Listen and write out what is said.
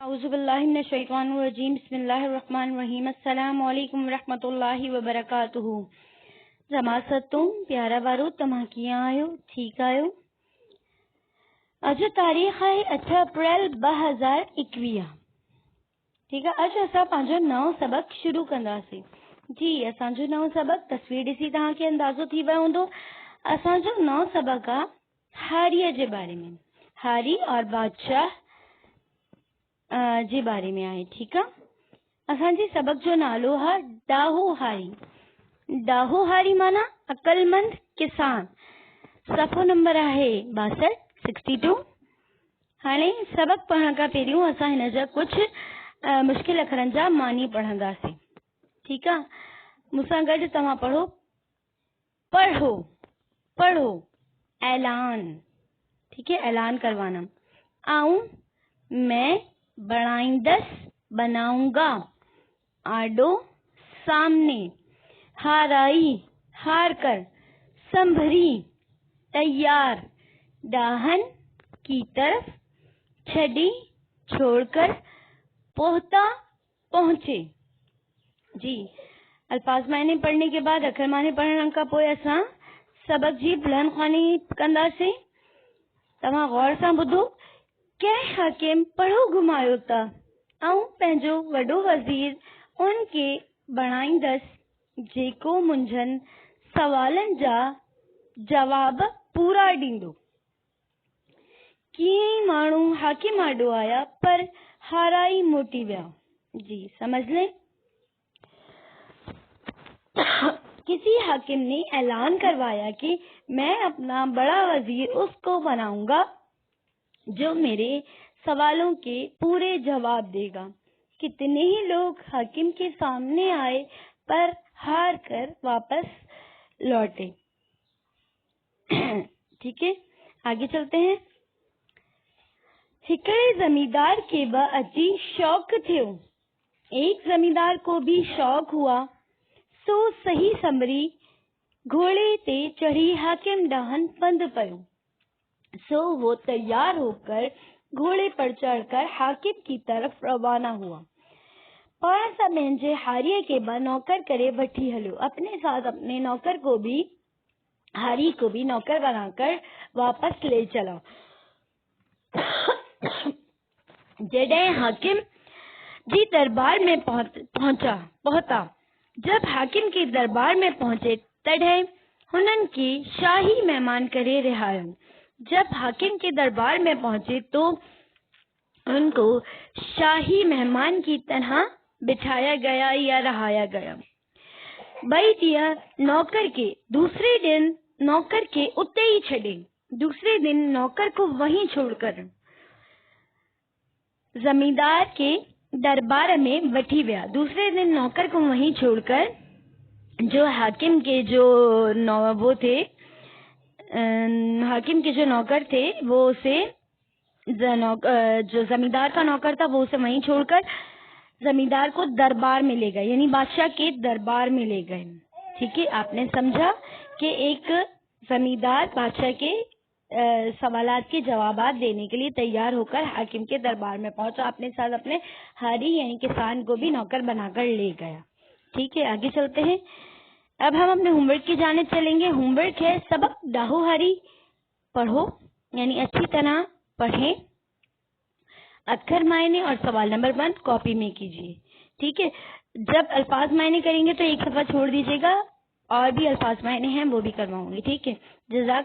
औज़ुबिल्लाहिमिनश्शैतानिर्रजीम बिस्मिल्लाहिर्रहमानिर्रहीम अस्सलामु अलैकुम वरहमतुल्लाहि वबरकातुहू। जमासतुम प्यारा वारो तमा कीअं आहियो? ठीकु आहियो? अॼु तारीख़ आहे 8 अप्रैल 2021। ठीकु आहे। अॼु असां पंहिंजो नओं सबक़ शुरू कंदासीं। जी, असांजो नओं सबक़ तस्वीर ॾिसी तव्हांखे अंदाज़ो थी वियो हूंदो। असांजो नओं सबक़ आहे हारीअ जे बारे में, हारी और बादशाह जे बारे में आहे। ठीकु आहे। असांजे सबक़ जो नालो आहे डाहो हारी। डाहो हारी माना अक़लमंद किसान। सफ़ो नंबर आहे 62। हाणे सबक़ पढ़ण खां पहिरियों असां हिन जा कुझु मुश्किल अखरनि जा मानी पढ़ंदासीं। ठीकु आहे। मूंसां गॾु तव्हां पढ़ो। पढ़ो पढ़ो ऐलान। ठीक है, ऐलान करवाना। आऊं मैं बढ़ाईंदस बनाऊंगा, आडो सामने, हाराई हार कर, संभरी तैयार, डाहन की तरफ, छड़ी छोड़कर, पहुंचा पहुंचे। जी, अल्फाज मायने पढ़ने के बाद अखर माने पढ़ण खां पोइ असां सबक जी बुलंद ख़्वानी कंदासीं। तव्हां गौर सां ॿुधो। कंहिं हाकिम पढ़ो घुमायो था ऐं पंहिंजो वॾो वज़ीर उनखे बणाईंदसि जेको मुंहिंजनि सवालनि जा जवाब पूरा ॾींदो। कीअं ई माण्हू हाकिम आॾो आया पर हाराई मोटी विया। जी, समझ लें। किसी हाकिम ने ऐलान करवाया कि मैं अपना बड़ा वजीर उसको बनाऊंगा जो मेरे सवालों के पूरे जवाब देगा। कितने ही लोग हाकिम के सामने आए पर हार कर वापस लौटे। ठीक है, आगे चलते हैं। हिकड़े जमींदार के बा अति शौक थे। एक जमींदार को भी शौक हुआ, सो सही समरी घोड़े ते चढ़ी हाकिम डाहन पंध पयो। सो वो तैयार होकर घोड़े पर चढ़कर हाकिम की तरफ रवाना हुआ। पाण सा पंहिंजे हारीअ के बा नौकर करे वठी हलियो। अपने साथ अपने नौकर को भी, हारी को भी नौकर बनाकर वापस ले चला। जॾहिं हाकिम जी दरबार में पहुंचा। जब हाकिम के दरबार में पहुंचे तॾहिं हुननि के शाही मेहमान करे रिहायो। जब हाकिम के दरबार में पहुंचे तो उनको शाही मेहमान की तरह बिठाया गया या रहाया गया। भाई दिया नौकर के दूसरे दिन नौकर के उते ही छड़े। दूसरे दिन नौकर को वहीं छोड़कर जमींदार के दरबार में बैठी गया। दूसरे दिन नौकर को वहीं छोड़कर जो हाकिम के हाकिम के जो नौकर थे वो उसे जो जमींदार का नौकर था वो उसे वहीं छोड़कर जमींदार को दरबार में ले गए, यानी बादशाह के दरबार में ले गए। ठीक है, आपने समझा कि एक जमींदार बादशाह के सवालात के जवाबात देने के लिए तैयार होकर हाकिम के दरबार में पहुंचा। अपने साथ अपने हारी यानी किसान को भी नौकर बनाकर ले गया। ठीक है, आगे चलते हैं। अब हम अपने होमवर्क की जानिब चलेंगे। होमवर्क है सबक डाहो हारी पढ़ो, यानी अच्छी तरह पढ़ें। अक्षर मायने और सवाल नंबर 1 कॉपी में कीजिए। ठीक है, जब अल्फाज मायने करेंगे तो एक सफा छोड़ दीजिएगा, और भी अल्फाज मायने हैं वो भी करवाऊंगी। ठीक है, जज़ाक